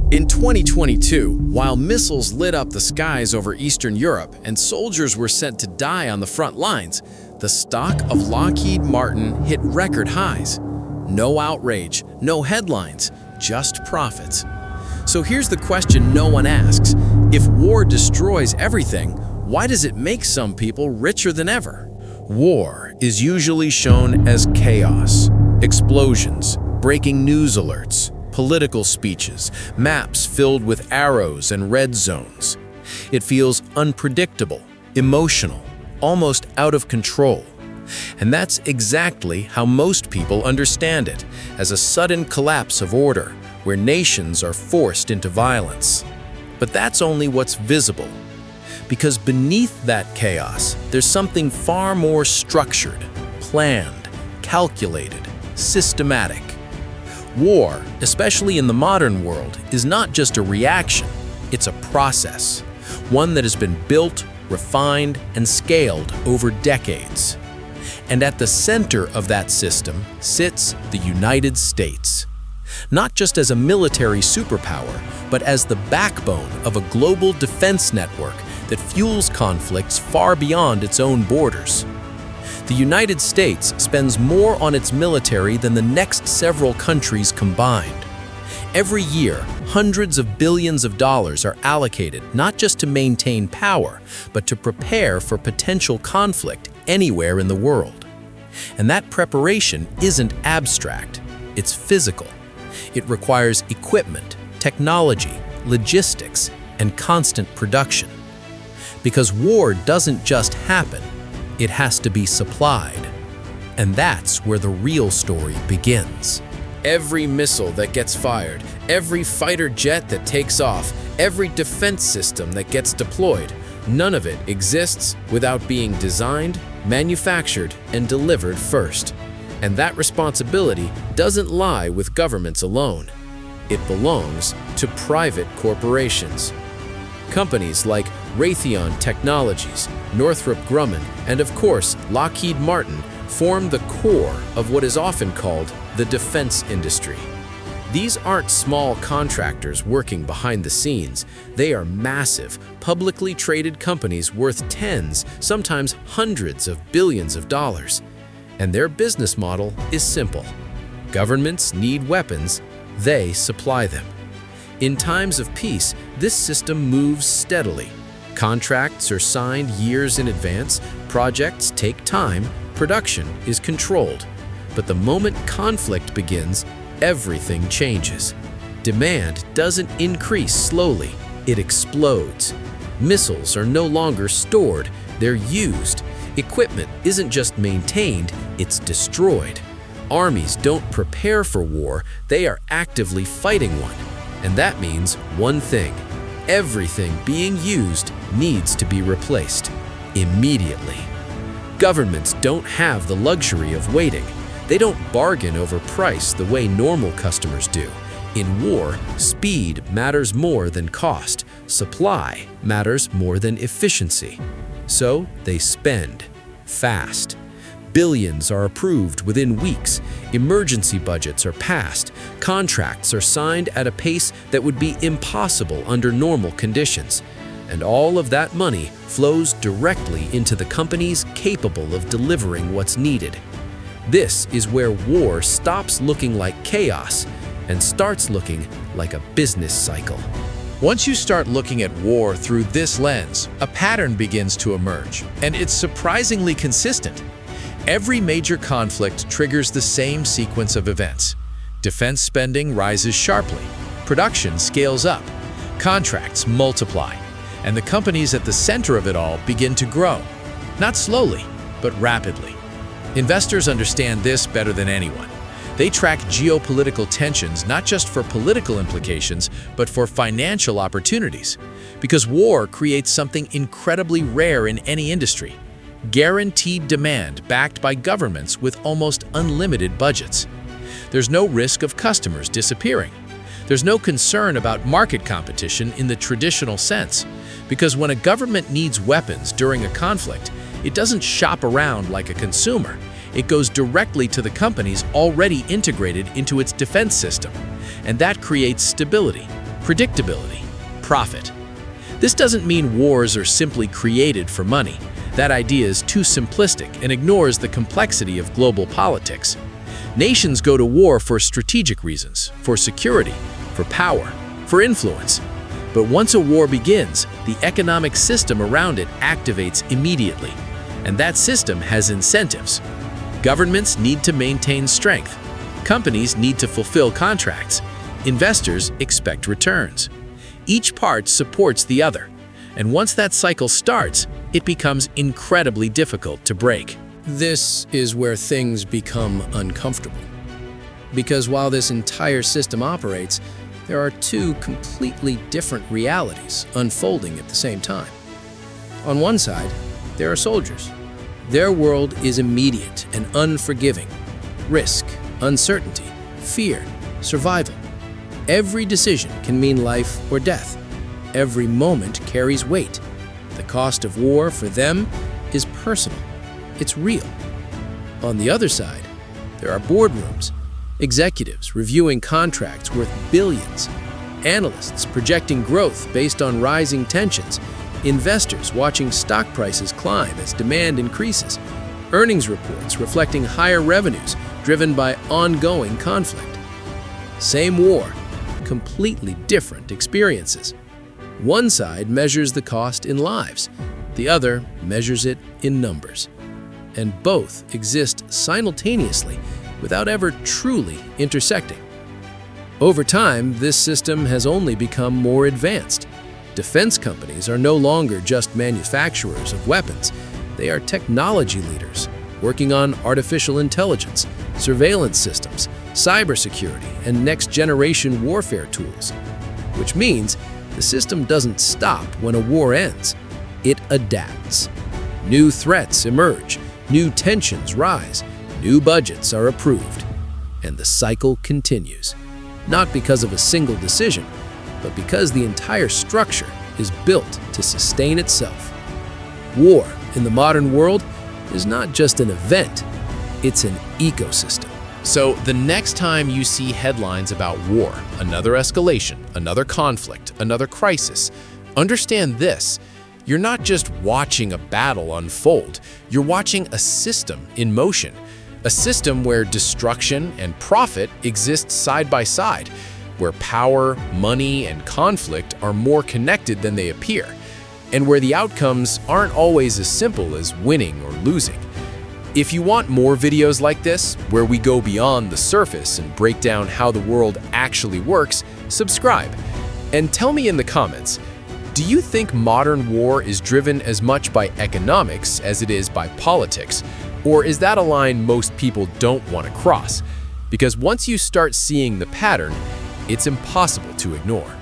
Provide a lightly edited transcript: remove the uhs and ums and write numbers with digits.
In 2022, while missiles lit up the skies over Eastern Europe and soldiers were sent to die on the front lines, the stock of Lockheed Martin hit record highs. No outrage, no headlines, just profits. So here's the question no one asks. If war destroys everything, why does it make some people richer than ever? War is usually shown as chaos, explosions, breaking news alerts, political speeches, maps filled with arrows and red zones. It feels unpredictable, emotional, almost out of control. And that's exactly how most people understand it, as a sudden collapse of order, where nations are forced into violence. But that's only what's visible. Because beneath that chaos, there's something far more structured, planned, calculated, systematic. War, especially in the modern world, is not just a reaction, it's a process, one that has been built, refined, and scaled over decades. And at the center of that system sits the United States. Not just as a military superpower, but as the backbone of a global defense network that fuels conflicts far beyond its own borders. The United States spends more on its military than the next several countries combined. Every year, hundreds of billions of dollars are allocated not just to maintain power, but to prepare for potential conflict anywhere in the world. And that preparation isn't abstract, it's physical. It requires equipment, technology, logistics, and constant production. Because war doesn't just happen, it has to be supplied. And that's where the real story begins. Every missile that gets fired, every fighter jet that takes off, every defense system that gets deployed, none of it exists without being designed, manufactured, and delivered first. And that responsibility doesn't lie with governments alone. It belongs to private corporations. Companies like Raytheon Technologies, Northrop Grumman, and of course Lockheed Martin form the core of what is often called the defense industry. These aren't small contractors working behind the scenes. They are massive, publicly traded companies worth tens, sometimes hundreds of billions of dollars. And their business model is simple. Governments need weapons, they supply them. In times of peace, this system moves steadily. Contracts are signed years in advance, projects take time, production is controlled. But the moment conflict begins, everything changes. Demand doesn't increase slowly, it explodes. Missiles are no longer stored, they're used. Equipment isn't just maintained, it's destroyed. Armies don't prepare for war, they are actively fighting one. And that means one thing: everything being used needs to be replaced immediately. Governments don't have the luxury of waiting. They don't bargain over price the way normal customers do. In war, speed matters more than cost. Supply matters more than efficiency. So they spend fast. Billions are approved within weeks. Emergency budgets are passed. Contracts are signed at a pace that would be impossible under normal conditions. And all of that money flows directly into the companies capable of delivering what's needed. This is where war stops looking like chaos and starts looking like a business cycle. Once you start looking at war through this lens, a pattern begins to emerge, and it's surprisingly consistent. Every major conflict triggers the same sequence of events. Defense spending rises sharply, production scales up, contracts multiply, and the companies at the center of it all begin to grow. Not slowly, but rapidly. Investors understand this better than anyone. They track geopolitical tensions not just for political implications, but for financial opportunities. Because war creates something incredibly rare in any industry: guaranteed demand backed by governments with almost unlimited budgets. There's no risk of customers disappearing. There's no concern about market competition in the traditional sense, because when a government needs weapons during a conflict, it doesn't shop around like a consumer. It goes directly to the companies already integrated into its defense system. And that creates stability, Predictability. Profit. This doesn't mean wars are simply created for money. That idea is too simplistic and ignores the complexity of global politics. Nations go to war for strategic reasons, for security, for power, for influence. But once a war begins, the economic system around it activates immediately. And that system has incentives. Governments need to maintain strength. Companies need to fulfill contracts. Investors expect returns. Each part supports the other. And once that cycle starts, it becomes incredibly difficult to break. This is where things become uncomfortable. Because while this entire system operates, there are two completely different realities unfolding at the same time. On one side, there are soldiers. Their world is immediate and unforgiving. Risk, uncertainty, fear, survival. Every decision can mean life or death. Every moment carries weight. The cost of war for them is personal. It's real. On the other side, there are boardrooms, executives reviewing contracts worth billions, analysts projecting growth based on rising tensions, investors watching stock prices climb as demand increases, earnings reports reflecting higher revenues driven by ongoing conflict. Same war, completely different experiences. One side measures the cost in lives, the other measures it in numbers. And both exist simultaneously without ever truly intersecting. Over time, this system has only become more advanced. Defense companies are no longer just manufacturers of weapons. They are technology leaders, working on artificial intelligence, surveillance systems, cybersecurity, and next-generation warfare tools. Which means the system doesn't stop when a war ends. It adapts. New threats emerge, new tensions rise, new budgets are approved, and the cycle continues. Not because of a single decision, but because the entire structure is built to sustain itself. War in the modern world is not just an event, it's an ecosystem. So the next time you see headlines about war, another escalation, another conflict, another crisis, understand this. You're not just watching a battle unfold, you're watching a system in motion. A system where destruction and profit exist side by side, where power, money, and conflict are more connected than they appear, and where the outcomes aren't always as simple as winning or losing. If you want more videos like this, where we go beyond the surface and break down how the world actually works, subscribe. And tell me in the comments, do you think modern war is driven as much by economics as it is by politics? Or is that a line most people don't want to cross? Because once you start seeing the pattern, it's impossible to ignore.